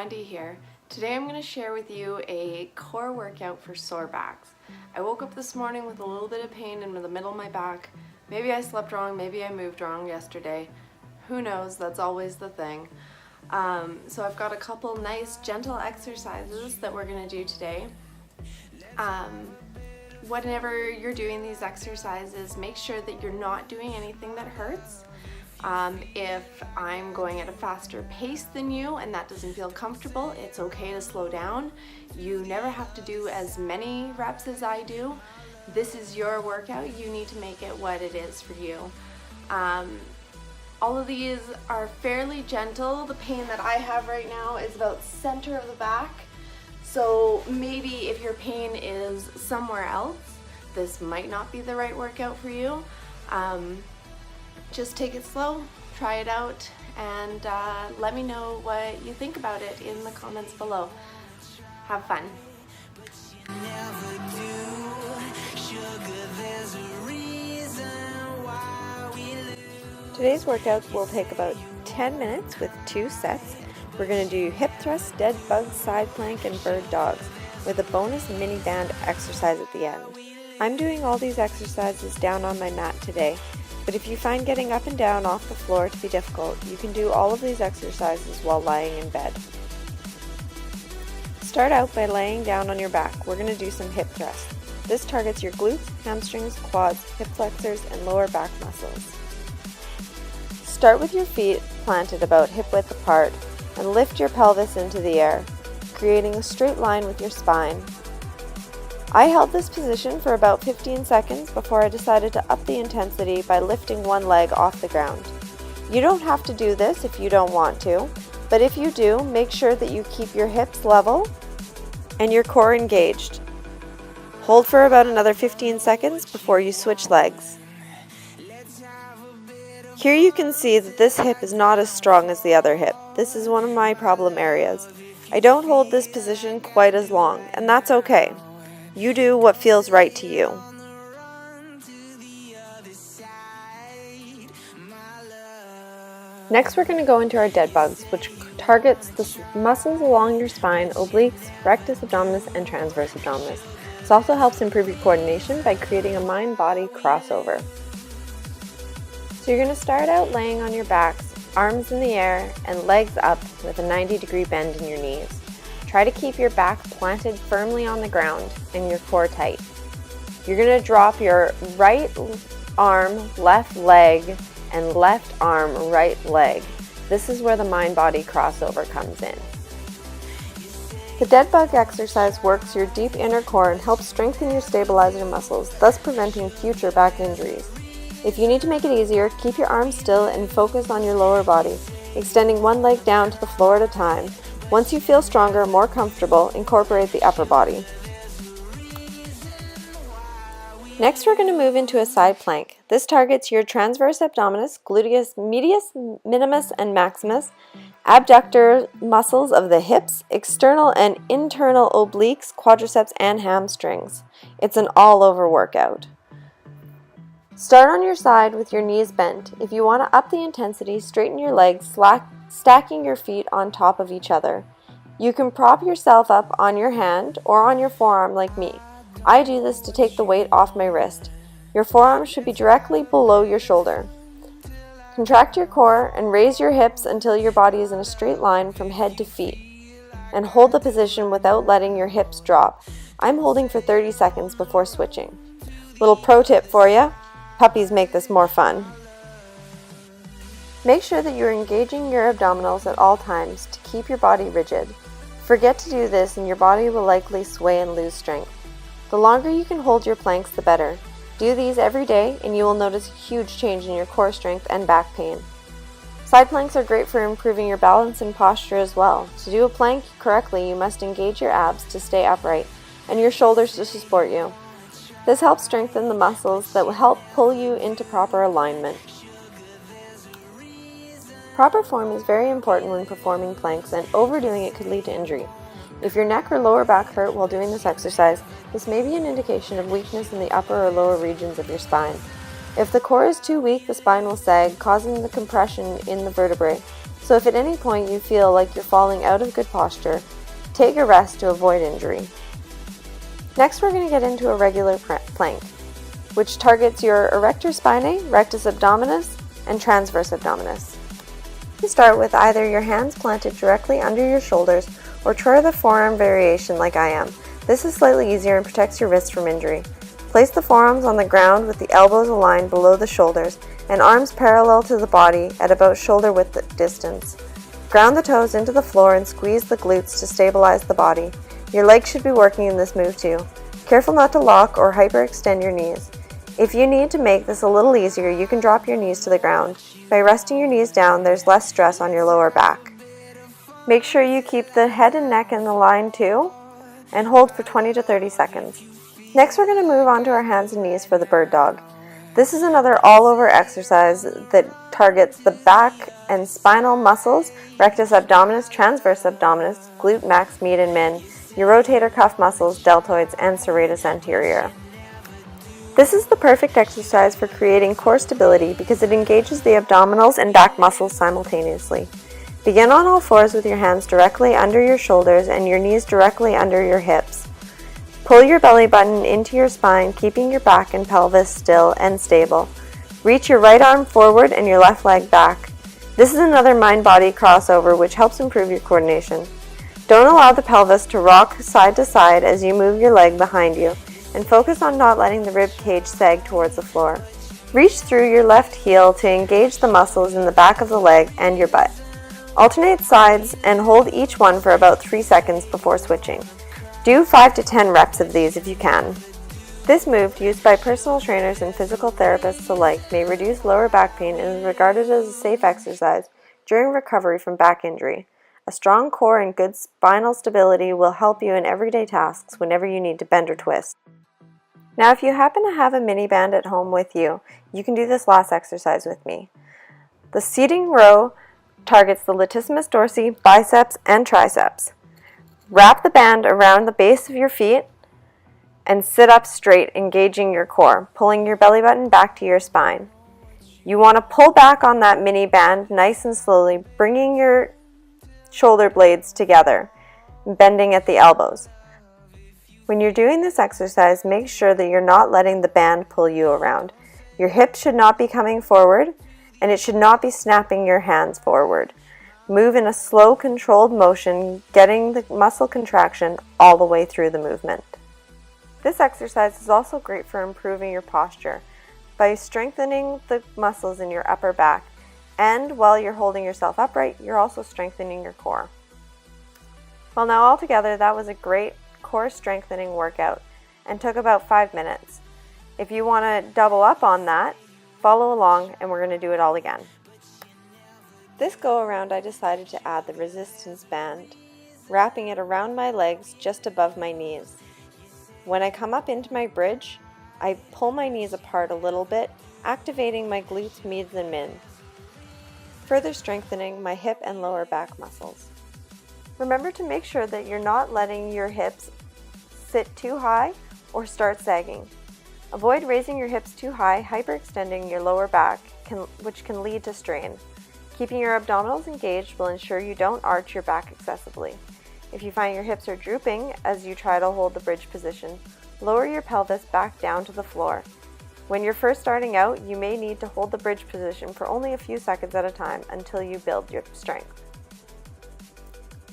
Mandy here. Today I'm going to share with you a core workout for sore backs. I woke up this morning with a little bit of pain in the middle of my back. Maybe I slept wrong, maybe I moved wrong yesterday. Who knows, that's always the thing. So I've got a couple nice gentle exercises that we're going to do today. Whenever you're doing these exercises, make sure that you're not doing anything that hurts. If I'm going at a faster pace than you and that doesn't feel comfortable, it's okay to slow down. You never have to do as many reps as I do. This is your workout. You need to make it what it is for you. All of these are fairly gentle. The pain that I have right now is about center of the back. So maybe if your pain is somewhere else, this might not be the right workout for you. Just take it slow, try it out, and let me know what you think about it in the comments below. Have fun. Today's workout will take about 10 minutes with 2 sets. We're going to do hip thrusts, dead bug, side plank, and bird dogs with a bonus mini band exercise at the end. I'm doing all these exercises down on my mat today, but if you find getting up and down off the floor to be difficult, you can do all of these exercises while lying in bed. Start out by laying down on your back. We're going to do some hip thrusts. This targets your glutes, hamstrings, quads, hip flexors, and lower back muscles. Start with your feet planted about hip width apart and lift your pelvis into the air, creating a straight line with your spine. I held this position for about 15 seconds before I decided to up the intensity by lifting one leg off the ground. You don't have to do this if you don't want to, but if you do, make sure that you keep your hips level and your core engaged. Hold for about another 15 seconds before you switch legs. Here you can see that this hip is not as strong as the other hip. This is one of my problem areas. I don't hold this position quite as long, and that's okay. You do what feels right to you. Next, we're going to go into our dead bugs, which targets the muscles along your spine, obliques, rectus abdominis, and transverse abdominis. This also helps improve your coordination by creating a mind-body crossover. So you're going to start out laying on your backs, arms in the air, and legs up with a 90-degree bend in your knees. Try to keep your back planted firmly on the ground and your core tight. You're going to drop your right arm, left leg, and left arm, right leg. This is where the mind-body crossover comes in. The dead bug exercise works your deep inner core and helps strengthen your stabilizer muscles, thus preventing future back injuries. If you need to make it easier, keep your arms still and focus on your lower body, extending one leg down to the floor at a time. Once you feel stronger, more comfortable, incorporate the upper body. Next, we're going to move into a side plank. This targets your transverse abdominis, gluteus medius, minimus, and maximus, abductor muscles of the hips, external and internal obliques, quadriceps, and hamstrings. It's an all-over workout. Start on your side with your knees bent. If you want to up the intensity, straighten your legs, stacking your feet on top of each other. You can prop yourself up on your hand or on your forearm like me. I do this to take the weight off my wrist. Your forearm should be directly below your shoulder. Contract your core and raise your hips until your body is in a straight line from head to feet. And hold the position without letting your hips drop. I'm holding for 30 seconds before switching. Little pro tip for you. Puppies make this more fun. Make sure that you're engaging your abdominals at all times to keep your body rigid. Forget to do this and your body will likely sway and lose strength. The longer you can hold your planks, the better. Do these every day and you will notice a huge change in your core strength and back pain. Side planks are great for improving your balance and posture as well. To do a plank correctly, you must engage your abs to stay upright and your shoulders to support you. This helps strengthen the muscles that will help pull you into proper alignment. Proper form is very important when performing planks, and overdoing it could lead to injury. If your neck or lower back hurt while doing this exercise, this may be an indication of weakness in the upper or lower regions of your spine. If the core is too weak, the spine will sag, causing the compression in the vertebrae. So if at any point you feel like you're falling out of good posture, take a rest to avoid injury. Next, we're going to get into a regular plank, which targets your erector spinae, rectus abdominis, and transverse abdominis. You start with either your hands planted directly under your shoulders or try the forearm variation like I am. This is slightly easier and protects your wrist from injury. Place the forearms on the ground with the elbows aligned below the shoulders and arms parallel to the body at about shoulder width distance. Ground the toes into the floor and squeeze the glutes to stabilize the body. Your legs should be working in this move too. Careful not to lock or hyperextend your knees. If you need to make this a little easier, you can drop your knees to the ground. By resting your knees down, there's less stress on your lower back. Make sure you keep the head and neck in the line too, and hold for 20 to 30 seconds. Next, we're going to move on to our hands and knees for the bird dog. This is another all-over exercise that targets the back and spinal muscles, rectus abdominis, transverse abdominis, glute max, med and min, your rotator cuff muscles, deltoids, and serratus anterior. This is the perfect exercise for creating core stability because it engages the abdominals and back muscles simultaneously. Begin on all fours with your hands directly under your shoulders and your knees directly under your hips. Pull your belly button into your spine, keeping your back and pelvis still and stable. Reach your right arm forward and your left leg back. This is another mind-body crossover which helps improve your coordination. Don't allow the pelvis to rock side to side as you move your leg behind you, and focus on not letting the rib cage sag towards the floor. Reach through your left heel to engage the muscles in the back of the leg and your butt. Alternate sides and hold each one for about 3 seconds before switching. Do 5 to 10 reps of these if you can. This move, used by personal trainers and physical therapists alike, may reduce lower back pain and is regarded as a safe exercise during recovery from back injury. A strong core and good spinal stability will help you in everyday tasks whenever you need to bend or twist. Now, if you happen to have a mini band at home with you, you can do this last exercise with me. The seating row targets the latissimus dorsi, biceps, and triceps. Wrap the band around the base of your feet and sit up straight, engaging your core, pulling your belly button back to your spine. You want to pull back on that mini band nice and slowly, bringing your shoulder blades together, bending at the elbows. When you're doing this exercise, make sure that you're not letting the band pull you around. Your hips should not be coming forward, and it should not be snapping your hands forward. Move in a slow, controlled motion, getting the muscle contraction all the way through the movement. This exercise is also great for improving your posture by strengthening the muscles in your upper back, and while you're holding yourself upright, you're also strengthening your core. Well, now altogether, that was a great core strengthening workout and took about 5 minutes. If you want to double up on that, follow along and we're going to do it all again. This go around I decided to add the resistance band, wrapping it around my legs just above my knees. When I come up into my bridge, I pull my knees apart a little bit, activating my glutes, meds, and min, further strengthening my hip and lower back muscles. Remember to make sure that you're not letting your hips sit too high or start sagging. Avoid raising your hips too high, hyperextending your lower back, which can lead to strain. Keeping your abdominals engaged will ensure you don't arch your back excessively. If you find your hips are drooping as you try to hold the bridge position, lower your pelvis back down to the floor. When you're first starting out, you may need to hold the bridge position for only a few seconds at a time until you build your strength.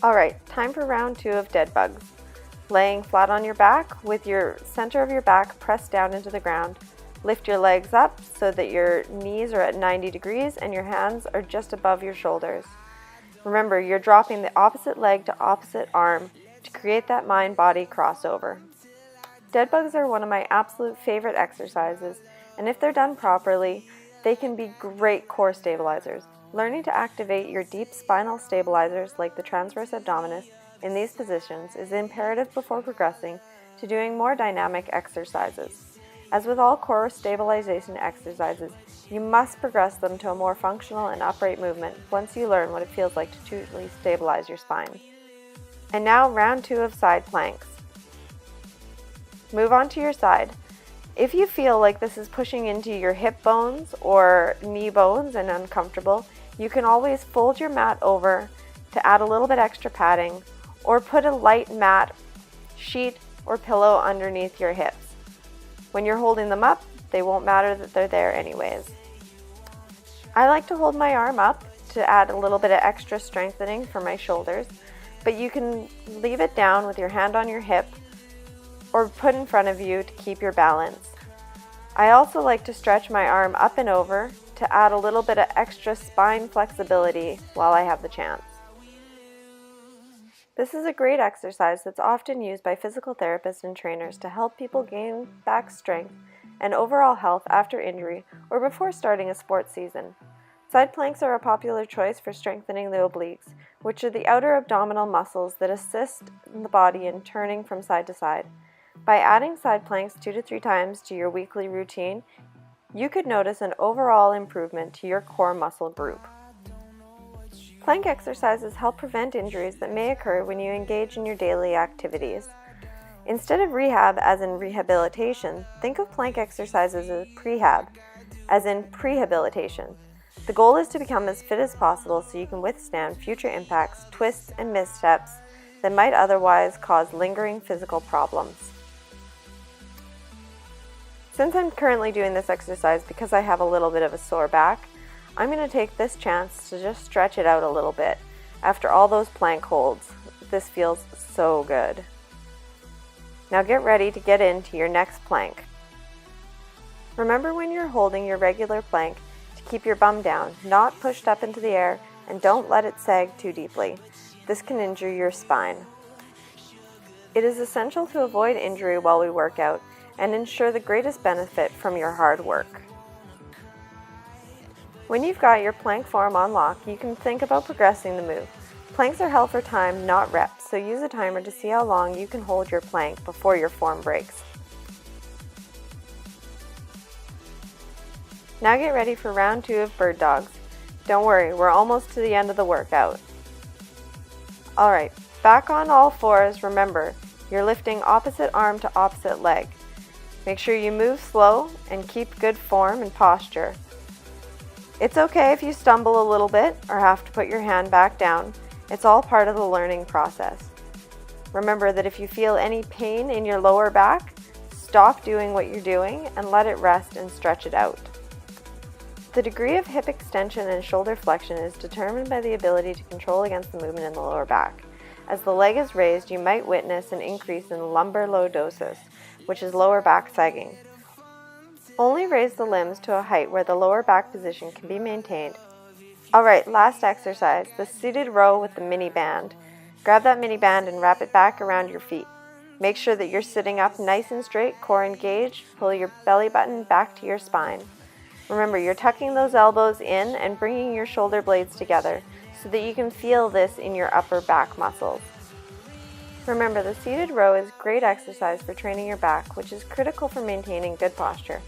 Alright, time for round 2 of dead bugs. Laying flat on your back with your center of your back pressed down into the ground. Lift your legs up so that your knees are at 90 degrees and your hands are just above your shoulders. Remember, you're dropping the opposite leg to opposite arm to create that mind-body crossover. Dead bugs are one of my absolute favorite exercises, and if they're done properly, they can be great core stabilizers. Learning to activate your deep spinal stabilizers like the transverse abdominis in these positions is imperative before progressing to doing more dynamic exercises. As with all core stabilization exercises, you must progress them to a more functional and upright movement once you learn what it feels like to truly stabilize your spine. And now round 2 of side planks. Move on to your side. If you feel like this is pushing into your hip bones or knee bones and uncomfortable, You can always fold your mat over to add a little bit extra padding, or put a light mat, sheet, or pillow underneath your hips. When you're holding them up, they won't matter that they're there anyways. I like to hold my arm up to add a little bit of extra strengthening for my shoulders, but you can leave it down with your hand on your hip or put in front of you to keep your balance. I also like to stretch my arm up and over to add a little bit of extra spine flexibility while I have the chance. This is a great exercise that's often used by physical therapists and trainers to help people gain back strength and overall health after injury or before starting a sports season. Side planks are a popular choice for strengthening the obliques, which are the outer abdominal muscles that assist the body in turning from side to side. By adding side planks 2 to 3 times to your weekly routine, you could notice an overall improvement to your core muscle group. Plank exercises help prevent injuries that may occur when you engage in your daily activities. Instead of rehab as in rehabilitation, think of plank exercises as prehab, as in prehabilitation. The goal is to become as fit as possible so you can withstand future impacts, twists, and missteps that might otherwise cause lingering physical problems. Since I'm currently doing this exercise because I have a little bit of a sore back, I'm going to take this chance to just stretch it out a little bit. After all those plank holds, this feels so good. Now get ready to get into your next plank. Remember when you're holding your regular plank to keep your bum down, not pushed up into the air, and don't let it sag too deeply. This can injure your spine. It is essential to avoid injury while we work out and ensure the greatest benefit from your hard work. When you've got your plank form on lock, you can think about progressing the move. Planks are held for time, not reps, so use a timer to see how long you can hold your plank before your form breaks. Now get ready for round 2 of bird dogs. Don't worry, we're almost to the end of the workout. Alright, back on all fours. Remember, you're lifting opposite arm to opposite leg. Make sure you move slow and keep good form and posture. It's okay if you stumble a little bit or have to put your hand back down. It's all part of the learning process. Remember that if you feel any pain in your lower back, stop doing what you're doing and let it rest and stretch it out. The degree of hip extension and shoulder flexion is determined by the ability to control against the movement in the lower back. As the leg is raised, you might witness an increase in lumbar lordosis, which is lower back sagging. Only raise the limbs to a height where the lower back position can be maintained. Alright, last exercise, the seated row with the mini band. Grab that mini band and wrap it back around your feet. Make sure that you're sitting up nice and straight, core engaged. Pull your belly button back to your spine. Remember, you're tucking those elbows in and bringing your shoulder blades together so that you can feel this in your upper back muscles. Remember, the seated row is great exercise for training your back, which is critical for maintaining good posture.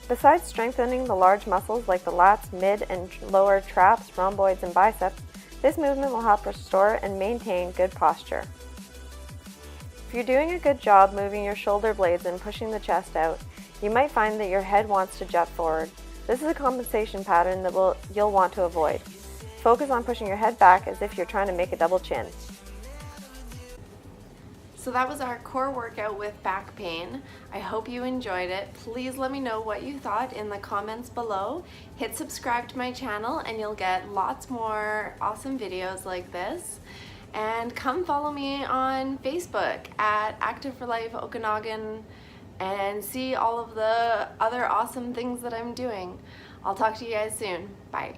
Besides strengthening the large muscles like the lats, mid and lower traps, rhomboids, and biceps, this movement will help restore and maintain good posture. If you're doing a good job moving your shoulder blades and pushing the chest out, you might find that your head wants to jut forward. This is a compensation pattern that you'll want to avoid. Focus on pushing your head back as if you're trying to make a double chin. So that was our core workout with back pain. I hope you enjoyed it. Please let me know what you thought in the comments below. Hit subscribe to my channel and you'll get lots more awesome videos like this. And come follow me on Facebook at Active for Life Okanagan and see all of the other awesome things that I'm doing. I'll talk to you guys soon. Bye.